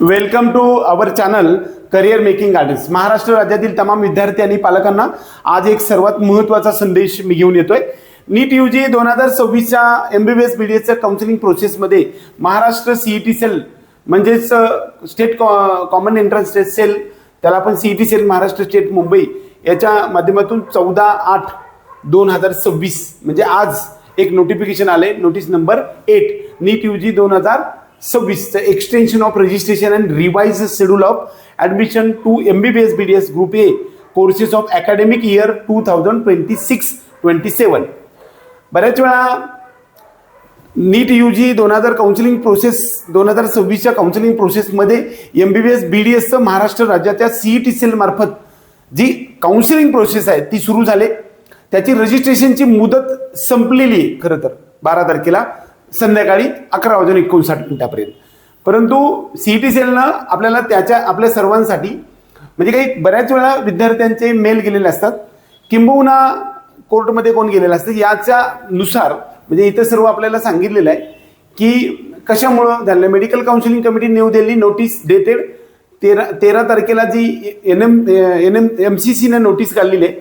Welcome to our channel career making gardens. Maharashtra राज्यातील तमाम विद्यार्थी आणि पालकांना आज एक सर्वात महत्त्वाचा संदेश मी घेऊन येतोय. नीट यूजी 2026च्या MBBS BDSच्या काउन्सिलिंग प्रोसेसमध्ये महाराष्ट्र CET सेल म्हणजेच state common entrance test cell, त्याला आपण CET cell Maharashtra state Mumbai याच्या माध्यमातून 14/8/2026 म्हणजे आज एक नोटिफिकेशन आले, notice number 8 NEET UG 2026 extension of registration and revise schedule of admission to MBBS BDS group A courses of academic year 2026-27. बऱ्याच वेळा नीट यूजी 2026च्या काउन्सिलिंग प्रोसेसमध्ये MBBS BDSचं महाराष्ट्र राज्याच्या CET सेल मार्फत जी काउन्सिलिंग प्रोसेस आहे ती सुरू झाली. त्याची रजिस्ट्रेशनची मुदत संपलेली आहे खरं तर 12 तारखेला संध्याकाळी 11:59 परंतु CET सेलनं आपल्याला आपल्या सर्वांसाठी म्हणजे काही बऱ्याच वेळा विद्यार्थ्यांचे मेल गेलेले असतात, किंबहुना कोर्टमध्ये कोण गेलेलं असतं, याच्या नुसार म्हणजे इथं सर्व आपल्याला सांगितलेलं आहे की कशामुळं झालं. Medical counselling committee new Delhi notice dated 13 तारखेला जी MCCने नोटीस काढलेली आहे,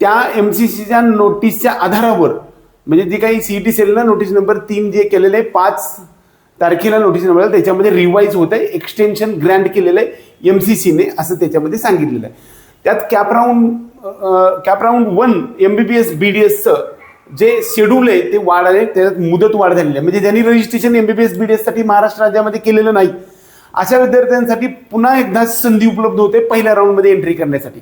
त्या MCCच्या नोटीसच्या आधारावर म्हणजे जी काही CET सेलनं नोटीस नंबर 3 जे केलेलं आहे 5 तारखेला नोटीस नंबर त्याच्यामध्ये रिवाइज होत आहे, एक्सटेन्शन ग्रँट केलेलं आहे MCCने असं त्याच्यामध्ये सांगितलेलं आहे. त्यात कॅप राऊंड 1 MBBS BDSचं जे शेड्यूल आहे ते वाढ आहे, त्याच्यात मुदत वाढ झालेली आहे. म्हणजे ज्यांनी रजिस्ट्रेशन MBBS BDS साठी महाराष्ट्र राज्यामध्ये केलेलं नाही अशा विद्यार्थ्यांसाठी पुन्हा एकदा संधी उपलब्ध होते पहिल्या राऊंडमध्ये एंट्री करण्यासाठी.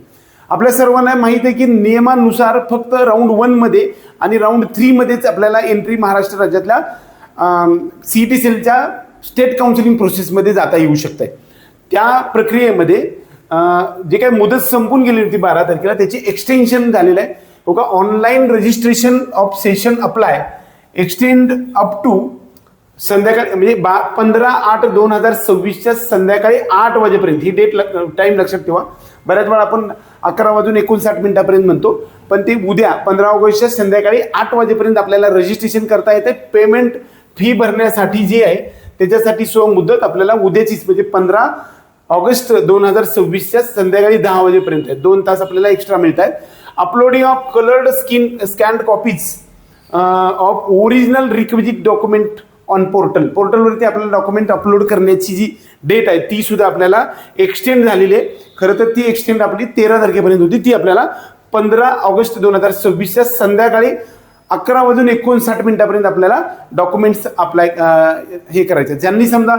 आपल्या सर्वांना माहिती आहे की नियमानुसार फक्त राऊंड 1 मध्ये आणि राऊंड 3 मध्येच आपल्याला एंट्री महाराष्ट्र राज्यातल्या CET सेलच्या स्टेट काउन्सिलिंग प्रोसेसमध्ये जाता येऊ शकते. त्या प्रक्रियेमध्ये जे काही मुदत संपून गेली होती 12 तारखेला त्याची एक्सटेन्शन झालेलं आहे. बघा, online registration of session apply extend up to संध्याकाळी म्हणजे 15/8/2026च्या संध्याकाळी 8 वाजेपर्यंत. ही डेट टाइम लक्षात ठेवा. बऱ्याच वेळा आपण 11:59 म्हणतो, पण ते उद्या 15 ऑगस्टच्या संध्याकाळी 8 वाजेपर्यंत आपल्याला रजिस्ट्रेशन करता येते. पेमेंट फी भरण्यासाठी जी आहे त्याच्यासाठी मुदत आपल्याला उद्याचीच म्हणजे 15 ऑगस्ट 2026च्या संध्याकाळी 10 वाजेपर्यंत 2 तास आपल्याला एक्स्ट्रा मिळत आहेत. Uploading of coloured scanned copies of original requisite document on पोर्टलवरती आपल्याला डॉक्युमेंट अपलोड करण्याची जी डेट आहे ती सुद्धा आपल्याला एक्सटेंड झालेली आहे. खरं तर ती एक्सटेंड आपली 13 तारखेपर्यंत होती, ती आपल्याला 15 ऑगस्ट 2026च्या संध्याकाळी 11:59 आपल्याला डॉक्युमेंट्स अप्लाय हे करायचे. ज्यांनी समजा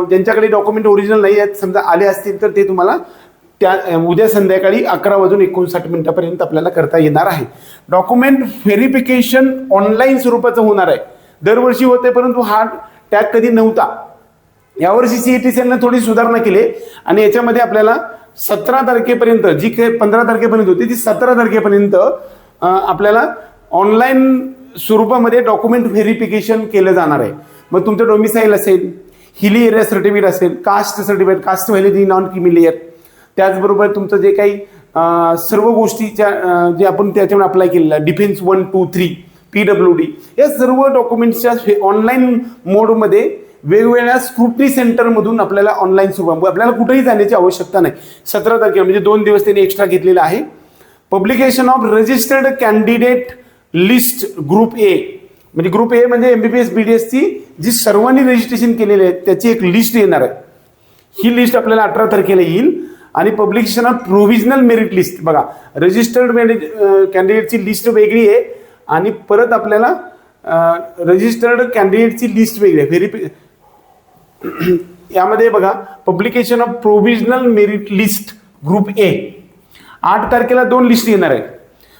ज्यांच्याकडे डॉक्युमेंट ओरिजिनल नाही आहेत समजा आले असतील तर ते तुम्हाला त्या उद्या संध्याकाळी 11:59 आपल्याला करता येणार आहे. डॉक्युमेंट व्हेरिफिकेशन ऑनलाईन स्वरूपाचं होणार आहे. दरवर्षी होते परंतु हा टॅग कधी नव्हता. यावर्षी CET सेलने थोडी सुधारणा केली आणि याच्यामध्ये आपल्याला 17 तारखेपर्यंत जी काही 15 तारखेपर्यंत होती ती 17 तारखेपर्यंत आपल्याला ऑनलाईन स्वरूपामध्ये डॉक्युमेंट व्हेरिफिकेशन केलं जाणार आहे. मग तुमचं डोमिसाईल असेल, हिली एरिया सर्टिफिकेट असेल, caste certificate, caste validity non creamy layer, त्याचबरोबर तुमचं जे काही सर्व गोष्टीच्या जे आपण त्याच्यावर अप्लाय केलेलं डिफेन्स 1, 2, 3 PWD या सर्व डॉक्युमेंट्सच्या ऑनलाईन मोडमध्ये वेगवेगळ्या स्क्रुटनी सेंटरमधून आपल्याला ऑनलाईन स्वरूपात आपल्याला कुठेही जाण्याची आवश्यकता नाही. 17 तारखेला म्हणजे 2 दिवस त्यांनी एक्स्ट्रा घेतलेला आहे. Publication of registered candidate list group A म्हणजे ग्रुप ए म्हणजे MBBS BDS ची जी सर्वांनी रजिस्ट्रेशन केलेले आहे त्याची एक लिस्ट येणार आहे. ही लिस्ट आपल्याला 18 तारखेला येईल. आणि publication of provisional merit list, बघा रजिस्टर्ड कॅन्डिडेटची लिस्ट वेगळी आहे आणि परत आपल्याला रजिस्टर्ड कॅन्डिडेटची लिस्ट वेगळी आहे. यामध्ये बघा publication of provisional merit list group A 8 तारखेला 2 लिस्ट येणार आहेत.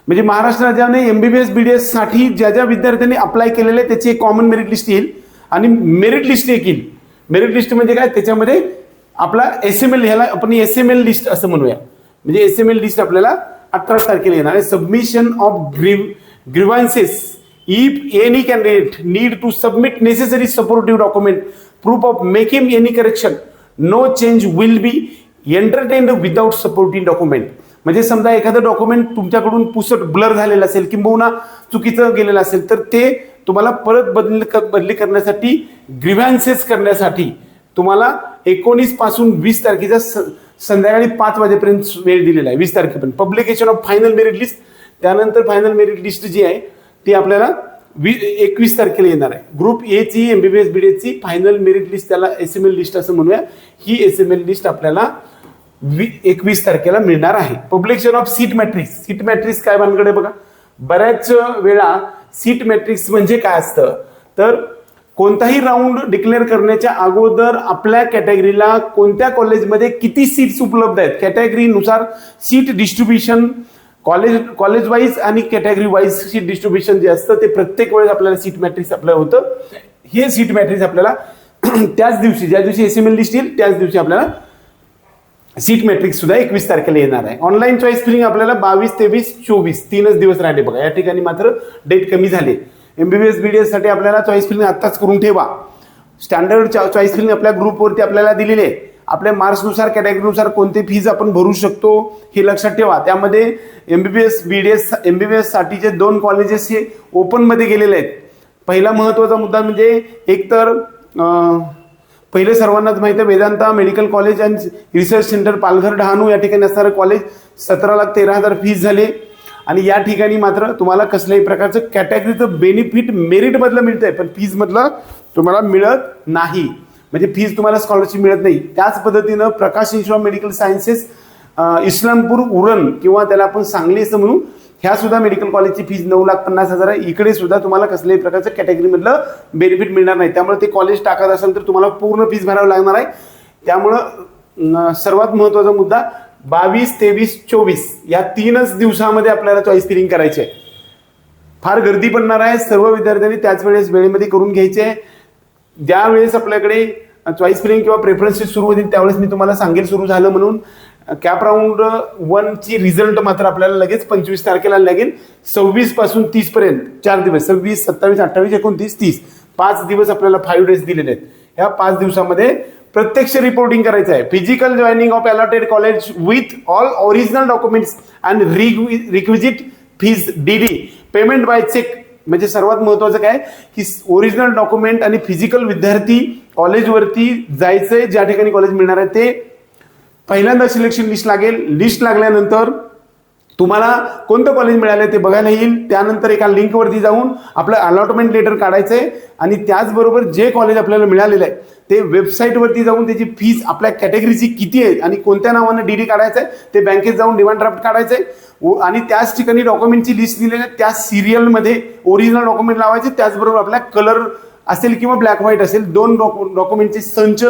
म्हणजे महाराष्ट्र राज्याने MBBS BDS साठी ज्या ज्या विद्यार्थ्यांनी अप्लाय केलेले त्याची एक कॉमन मेरिट लिस्ट येईल आणि मेरिट लिस्ट एक येईल. मेरिट लिस्ट म्हणजे काय, त्याच्यामध्ये आपला SML, ह्याला आपण SML लिस्ट असं म्हणूया. म्हणजे SML लिस्ट आपल्याला 18 तारखेला येणार आहे. Submission of grievances if any candidate need to submit necessary supportive document proof of making any correction no change will be entertained without supporting document. म्हणजे समजा एखादं डॉक्युमेंट तुमच्याकडून पुसट ब्लर झालेलं असेल किंबहुना चुकीचं गेलेलं असेल तर ते तुम्हाला परत बदली करण्यासाठी ग्रीव्हन्सेस करण्यासाठी तुम्हाला 19 पासून 20 तारखेच्या संध्याकाळी 5 वाजेपर्यंत वेळ दिलेला आहे. 20 तारखेपर्यंत publication of final merit list. त्यानंतर फायनल मेरिट लिस्ट जी आहे ती आपल्याला 21 तारखेला येणार आहे. ग्रुप ए ची MBBS BDS ची फायनल मेरिट लिस्ट, त्याला SML लिस्ट असं म्हणूया, ही SML लिस्ट आपल्याला 21 तारखेला मिळणार आहे. Publication of seat matrix. Seat matrix काय भानगड बघा. बऱ्याच वेळा सीट मॅट्रिक्स म्हणजे काय असतं तर कोणताही राऊंड डिक्लेअर करण्याच्या अगोदर आपल्या कॅटेगरीला कोणत्या कॉलेजमध्ये किती सीट्स उपलब्ध आहेत, कॅटेगरीनुसार सीट डिस्ट्रीब्युशन, कॉलेज वाईज आणि कॅटेगरी वाईज सीट डिस्ट्रीब्युशन जे असतं ते प्रत्येक वेळेस आपल्याला सीट मॅट्रिक्स आपल्याला होतं. हे सीट मॅट्रिक्स आपल्याला त्याच दिवशी, ज्या दिवशी SML लिस्ट येईल त्याच दिवशी आपल्याला सीट मॅट्रिक्स सुद्धा 21 तारखेला येणार आहे. ऑनलाईन चॉईस फिलिंग आपल्याला 22, 23, 24 तीनच दिवस राहिले बघा. या ठिकाणी मात्र डेट कमी झाले. MBBS BDS साठी आपल्याला चॉईस फिलिंग आत्ताच करून ठेवा. स्टँडर्ड चॉईस फिलिंग आपल्या ग्रुपवरती आपल्याला दिलेले आहे. आपल्या मार्क्सनुसार कॅटेगरीनुसार कोणते फीज आपण भरू शकतो हे लक्षात ठेवा. त्यामध्ये MBBS BDS MBBS साठीचे 2 कॉलेजेस हे ओपन मध्ये गेलेले आहेत. पहिला महत्वाचा मुद्दा म्हणजे एक तर पहिले सर्वांनाच माहिती आहे Vedanta medical college and research centre Palghar Dahanu या ठिकाणी असणारं कॉलेज 17,13,000 फीस झाले. आणि या ठिकाणी मात्र तुम्हाला कसल्याही प्रकारचं कॅटेगरीचं बेनिफिट मेरिट मधलं मिळतंय पण फीज मधलं तुम्हाला मिळत नाही. म्हणजे फीज तुम्हाला स्कॉलरशिप मिळत नाही. त्याच पद्धतीनं Prakash institute of medical sciences Islampur Uran किंवा त्याला आपण सांगली असं म्हणू, ह्या सुद्धा मेडिकल कॉलेजची फीज 9,50,000 आहे. इकडे सुद्धा तुम्हाला कसल्याही प्रकारचं कॅटेगरीमधलं बेनिफिट मिळणार नाही. त्यामुळे ते कॉलेज टाकत असेल तर तुम्हाला पूर्ण फीज भरावी लागणार आहे. त्यामुळं सर्वात महत्वाचा मुद्दा 22, 23, 24 या 3च दिवसामध्ये आपल्याला चॉईस फिलिंग करायची आहे. फार गर्दी पडणार आहे. सर्व विद्यार्थ्यांनी त्याच वेळेस वेळेमध्ये करून घ्यायचे आहे. ज्या वेळेस आपल्याकडे चॉईस फिलिंग किंवा प्रेफरन्सेस सुरू होतील त्यावेळेस मी तुम्हाला सांगेल सुरू झालं म्हणून. कॅप राऊंड 1 ची रिझल्ट मात्र आपल्याला लगेच 25 तारखेला लागेल. 26 पासून 30 पर्यंत 4 दिवस 26, 27, 28, 29, 30 5 दिवस आपल्याला 5 डेज दिलेले आहेत. ह्या 5 दिवसामध्ये प्रत्यक्ष रिपोर्टिंग करायचं आहे. Physical joining of allotted college with all original documents and requisite fees DD payment by cheque. म्हणजे सर्वात महत्वाचं काय की ओरिजिनल डॉक्युमेंट आणि फिजिकल विद्यार्थी कॉलेजवरती जायचंय. ज्या ठिकाणी कॉलेज मिळणार आहे ते पहिल्यांदा सिलेक्शन लिस्ट लागेल. लिस्ट लागल्यानंतर तुम्हाला कोणतं कॉलेज मिळालं ते बघायला येईल. त्यानंतर एका लिंकवरती जाऊन आपलं अलॉटमेंट लेटर काढायचंय आणि त्याचबरोबर जे कॉलेज आपल्याला मिळालेलं आहे ते वेबसाईटवरती जाऊन त्याची फीस आपल्या कॅटेगरीची किती आहे आणि कोणत्या नावानं DD काढायचं आहे ते बँकेत जाऊन डिमांड ड्राफ्ट काढायचंय आणि त्याच ठिकाणी डॉक्युमेंटची लिस्ट दिलेली आहे. त्या सिरियलमध्ये ओरिजिनल डॉक्युमेंट लावायचे. त्याचबरोबर आपल्या कलर असेल किंवा ब्लॅक व्हाईट असेल 2 डॉक्युमेंटचे संच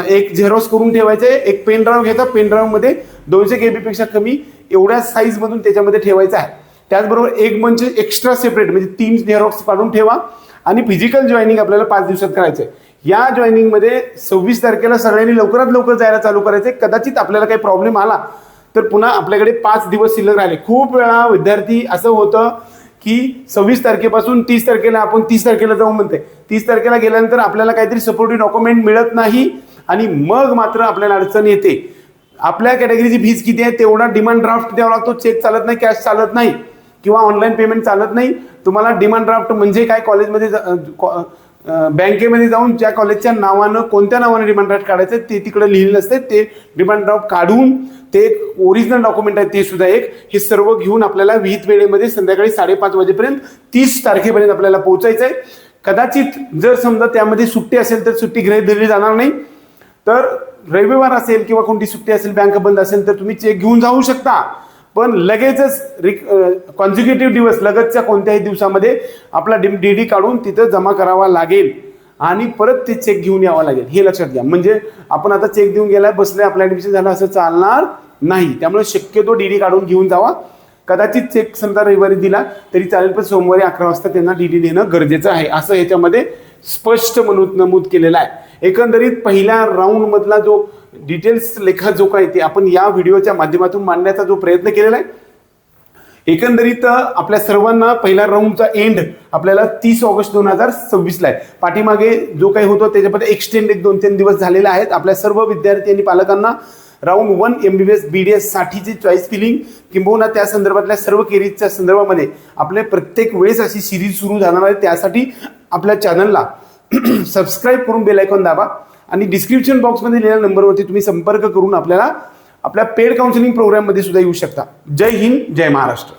एक झेरॉक्स करून ठेवायचे. एक पेन ड्राईव्ह घ्यायचा. पेन ड्राईव्ह मध्ये 200 KB पेक्षा कमी एवढ्या साईज मधून त्याच्यामध्ये ठेवायचं आहे. त्याचबरोबर एक मंच एक्स्ट्रा सेपरेट म्हणजे 3 झेरॉक्स काढून ठेवा. आणि फिजिकल जॉईनिंग आपल्याला 5 दिवसात करायचंय. या जॉईनिंग मध्ये 26 तारखेला सगळ्यांनी लवकरात लवकर जायला चालू करायचंय. कदाचित आपल्याला काही प्रॉब्लेम आला तर पुन्हा आपल्याकडे 5 दिवस शिल्लक राहिले. खूप वेळा विद्यार्थी असं होतं की 26 तारखेपासून 30 तारखेला आपण 30 तारखेला जाऊ म्हणते. 30 तारखेला गेल्यानंतर आपल्याला काहीतरी सपोर्टिव्ह डॉक्युमेंट मिळत नाही आणि मग मात्र आपल्याला अडचण येते. आपल्या कॅटेगरीची फीज किती आहे तेवढा डिमांड ड्राफ्ट द्यावा लागतो. चेक चालत नाही, कॅश चालत नाही किंवा ऑनलाईन पेमेंट चालत नाही. तुम्हाला डिमांड ड्राफ्ट म्हणजे काय कॉलेजमध्ये बँकेमध्ये जाऊन ज्या कॉलेजच्या नावानं कोणत्या नावानं डिमांड ड्राफ्ट काढायचं ते तिकडे लिहिलेलं असते. ते डिमांड ड्राफ्ट काढून ते ओरिजिनल डॉक्युमेंट आहे ते सुद्धा एक हे सर्व घेऊन आपल्याला विहित वेळेमध्ये संध्याकाळी 5:30 वाजेपर्यंत 30 तारखेपर्यंत आपल्याला पोहोचायचं आहे. कदाचित जर समजा त्यामध्ये सुट्टी असेल तर सुट्टी गृहीत धरली जाणार नाही. तर रविवार असेल किंवा कोणती सुट्टी असेल बँक बंद असेल तर तुम्ही चेक घेऊन जाऊ शकता. पण लगेचच कॉन्झिक्युटिव्ह दिवस लगतच्या कोणत्याही दिवसामध्ये आपला DD काढून तिथं जमा करावा लागेल आणि परत ते चेक घेऊन यावं लागेल. हे लक्षात घ्या. म्हणजे आपण आता चेक देऊन गेलाय बसले आपलं ऍडमिशन झालं असं चालणार नाही. त्यामुळे शक्यतो DD काढून घेऊन जावा. कदाचित चेक समजा रविवारी दिला तरी चालेल पण सोमवारी 11 वाजता त्यांना DD देणं गरजेचं आहे असं याच्यामध्ये स्पष्ट नमूद केलेलं आहे. एकंदरीत पहिल्या राऊंड मधला जो डिटेल्स लेखाजोखा आहे ते आपण या व्हिडिओच्या माध्यमातून मांडण्याचा जो प्रयत्न केलेला आहे. एकंदरीत आपल्या सर्वांना पहिला राऊंडचा एंड आपल्याला 30 ऑगस्ट 2026 ला आहे. पाठीमागे जो काही होतो त्याच्यामध्ये एक्सटेंड 2-3 दिवस झालेले आहेत. आपल्या सर्व विद्यार्थी आणि पालकांना राऊंड 1 MBBS BDS साठीची चॉईस फिलिंग किंबहुना त्या संदर्भातल्या सर्व केरीजच्या संदर्भामध्ये आपल्या प्रत्येक वेळेस अशी सिरीज सुरू जाणार आहे. त्यासाठी आपल्या चॅनलला सबस्क्राईब करून बेल आयकॉन दाबा आणि डिस्क्रिप्शन बॉक्समध्ये दिलेल्या नंबरवरती तुम्ही संपर्क करून आपल्याला आपल्या पेड काउन्सिलिंग प्रोग्राममध्ये सुद्धा येऊ शकता. जय हिंद, जय महाराष्ट्र.